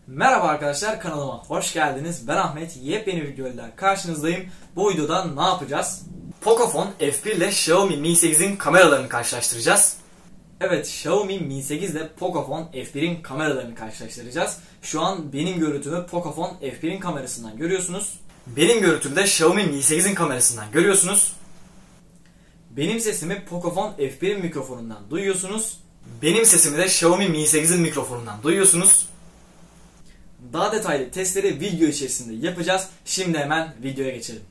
Merhaba arkadaşlar, kanalıma hoş geldiniz. Ben Ahmet, yepyeni videoyla karşınızdayım. Bu videoda ne yapacağız? Pocophone F1 ile Xiaomi Mi 8'in kameralarını karşılaştıracağız. Evet, Xiaomi Mi 8 ile Pocophone F1'in kameralarını karşılaştıracağız. Şu an benim görüntümü Pocophone F1'in kamerasından görüyorsunuz. Benim görüntümü de Xiaomi Mi 8'in kamerasından görüyorsunuz. Benim sesimi Pocophone F1'in mikrofonundan duyuyorsunuz. Benim sesimi de Xiaomi Mi 8'in mikrofonundan duyuyorsunuz. Daha detaylı testleri video içerisinde yapacağız. Şimdi hemen videoya geçelim.